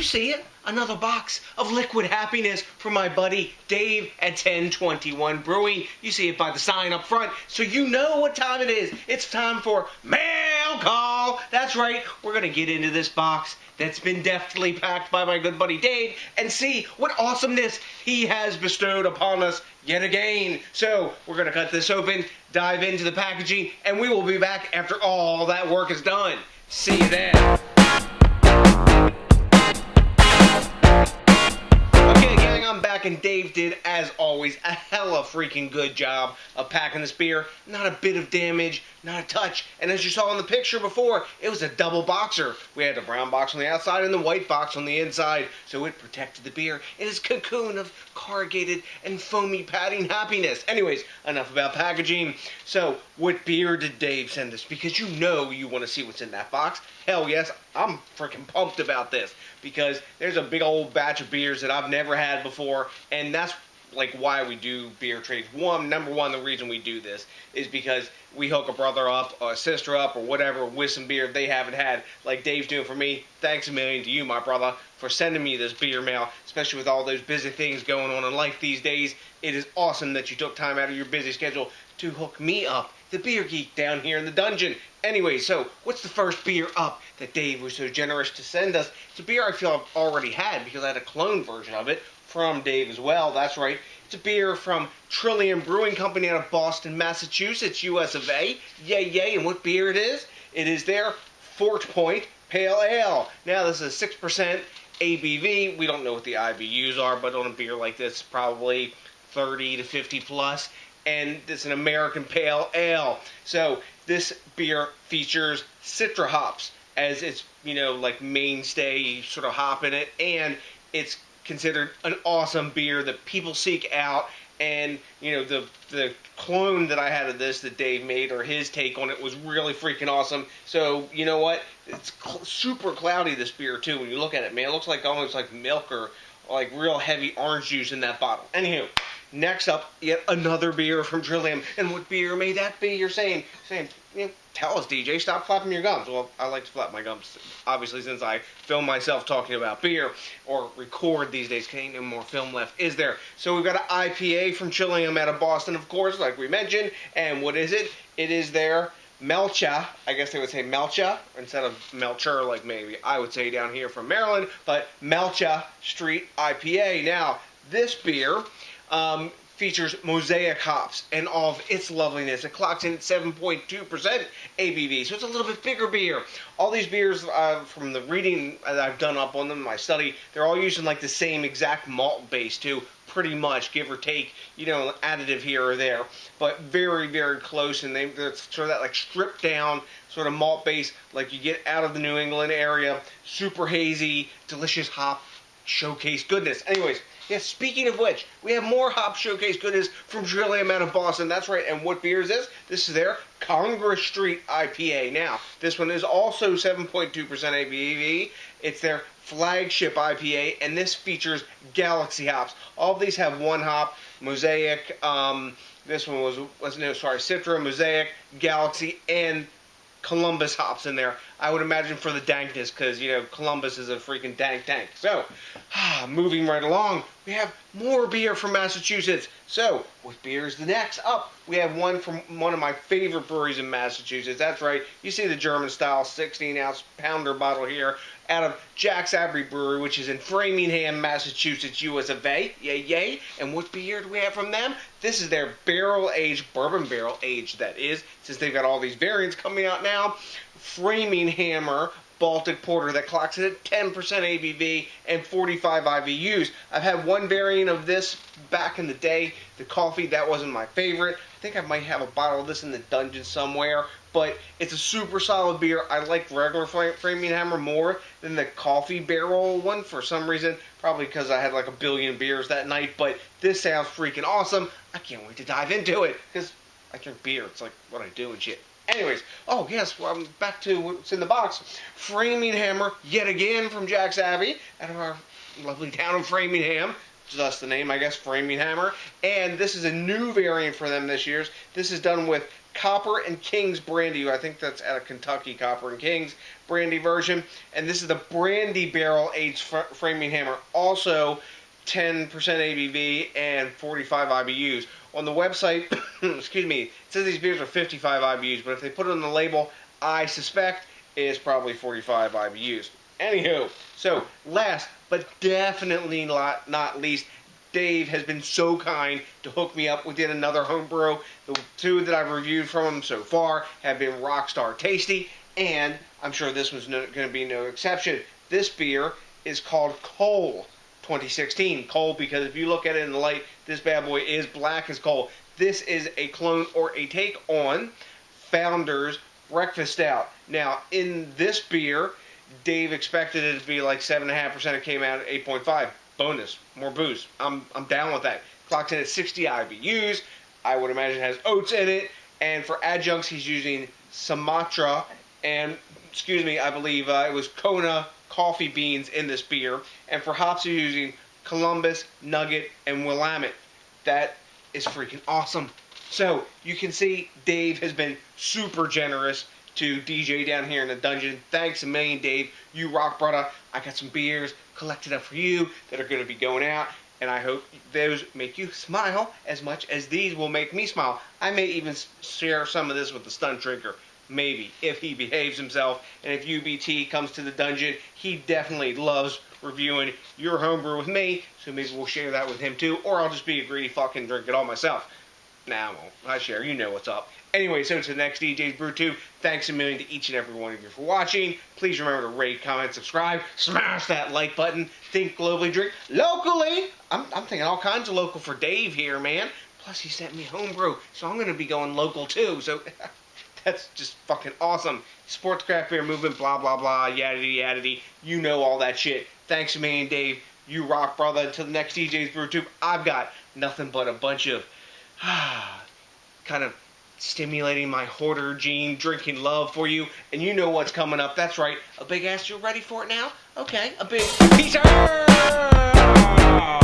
you see it? Another box of liquid happiness from my buddy Dave at 1021 Brewing. You see it by the sign up front, so you know what time it is. It's time for mail call. That's right, we're going to get into this box that's been deftly packed by my good buddy Dave and see what awesomeness he has bestowed upon us yet again. So we're going to cut this open, dive into the packaging, and we will be back after all that work is done. See you then. I'm back, and Dave did, as always, a hella freaking good job of packing this beer. Not a bit of damage, not a touch. And as you saw in the picture before, it was a double boxer. We had the brown box on the outside and the white box on the inside, so it protected the beer in its cocoon of corrugated and foamy padding happiness. Anyways, enough about packaging. So, what beer did Dave send us? Because you know you want to see what's in that box. Hell yes, I'm freaking pumped about this, because there's a big old batch of beers that I've never had before, and that's like why we do beer trades. Number one, the reason we do this is because we hook a brother up or a sister up or whatever with some beer they haven't had, like Dave's doing for me. Thanks a million to you, my brother, for sending me this beer mail, especially with all those busy things going on in life these days. It is awesome that you took time out of your busy schedule to hook me up, the beer geek down here in the dungeon. Anyway, so what's the first beer up that Dave was so generous to send us? It's a beer I feel I've already had because I had a clone version of it from Dave as well. That's right. It's a beer from Trillium Brewing Company out of Boston, Massachusetts, US of A. Yay, yay. And what beer it is? It is their Fort Point Pale Ale. Now, this is 6% ABV. We don't know what the IBUs are, but on a beer like this, probably 30 to 50 plus. And it's an American Pale Ale. So this beer features Citra hops as its, like mainstay sort of hop in it, and it's considered an awesome beer that people seek out. And the clone that I had of this that Dave made, or his take on it, was really freaking awesome. So you know what? It's super cloudy, this beer too. When you look at it, man, it looks like almost like milk or like real heavy orange juice in that bottle. Anywho, next up, yet another beer from Trillium. And what beer may that be? You're saying, tell us, DJ, stop flapping your gums. Well, I like to flap my gums, obviously, since I film myself talking about beer, or record these days. Ain't no more film left, is there? So we've got an IPA from Trillium out of Boston, of course, like we mentioned. And what is it? It is their Melcha. I guess they would say Melcha instead of Melcher, like maybe I would say down here from Maryland, but Melcha Street IPA. Now, this beer features mosaic hops and all of its loveliness. It clocks in at 7.2% ABV, so it's a little bit bigger beer. All these beers, from the reading that I've done up on them in my study, they're all using like the same exact malt base too, pretty much, give or take, additive here or there, but very, very close. And they're sort of that like stripped down sort of malt base like you get out of the New England area. Super hazy, delicious hop showcase goodness. Anyways, yes, speaking of which, we have more hop showcase goodness from Trillium out of Boston. That's right. And what beer is this? This is their Congress Street IPA. Now, this one is also 7.2% ABV. It's their flagship IPA, and this features Galaxy hops. All of these have one hop, Mosaic. This one was Citra, Mosaic, Galaxy, and Columbus hops in there. I would imagine for the dankness, because, Columbus is a freaking dank tank. So, moving right along, we have more beer from Massachusetts. So, what beer is the next up? We have one from one of my favorite breweries in Massachusetts. That's right. You see the German-style 16-ounce pounder bottle here out of Jack's Abbey Brewery, which is in Framingham, Massachusetts, US of A. Yay, yay. And what beer do we have from them? This is their barrel-aged, bourbon barrel-aged, that is, since they've got all these variants coming out now. Framinghammer Baltic Porter that clocks it at 10% ABV and 45 IBUs. I've had one variant of this back in the day, the coffee. That wasn't my favorite. I think I might have a bottle of this in the dungeon somewhere, but it's a super solid beer. I like regular Framinghammer more than the coffee barrel one for some reason, probably because I had like a billion beers that night, but this sounds freaking awesome. I can't wait to dive into it, because I drink beer. It's like what I do and shit. Anyways, oh yes, well, I'm back to what's in the box. Framinghammer, yet again, from Jack's Abbey, out of our lovely town of Framingham. Thus the name, I guess, Framinghammer. And this is a new variant for them this year. This is done with Copper and Kings brandy. I think that's out of Kentucky, Copper and Kings brandy version. And this is the brandy barrel aged framing hammer. Also 10% ABV and 45 IBUs. On the website, excuse me, it says these beers are 55 IBUs, but if they put it on the label, I suspect it's probably 45 IBUs. Anywho, so last but definitely not least, Dave has been so kind to hook me up with yet another homebrew. The two that I've reviewed from him so far have been Rockstar Tasty, and I'm sure this one's going to be no exception. This beer is called Coal 2016. Coal, because if you look at it in the light, this bad boy is black as coal. This is a clone or a take on Founder's Breakfast Stout. Now, in this beer, Dave expected it to be like 7.5%. It came out at 8.5. Bonus, more booze. I'm down with that. Clocks in at 60 IBUs. I would imagine it has oats in it. And for adjuncts, he's using Sumatra and, I believe it was Kona coffee beans in this beer. And for hops, he's using Columbus, Nugget, and Willamette. That is freaking awesome. So you can see Dave has been super generous to DJ down here in the dungeon. Thanks a million, Dave. You rock, brother. I got some beers collected up for you that are going to be going out, and I hope those make you smile as much as these will make me smile. I may even share some of this with the stunt drinker, maybe, if he behaves himself. And if UBT comes to the dungeon, he definitely loves reviewing your homebrew with me, so maybe we'll share that with him too, or I'll just be a greedy fuck and drink it all myself. Nah, I won't. I share. You know what's up. Anyway, so to the next DJs BrewTube, thanks a million to each and every one of you for watching. Please remember to rate, comment, subscribe, smash that like button, think globally, drink locally. I'm thinking all kinds of local for Dave here, man. Plus, he sent me homebrew, so I'm going to be going local too. So that's just fucking awesome. Support the craft beer movement, blah, blah, blah, yaddy, yaddy. You know all that shit. Thanks a million, Dave. You rock, brother. Until the next DJs BrewTube, I've got nothing but a bunch of kind of stimulating my hoarder gene drinking love for you, and you know what's coming up. That's right, a big ass. You're ready for it now? Okay, a big peace out.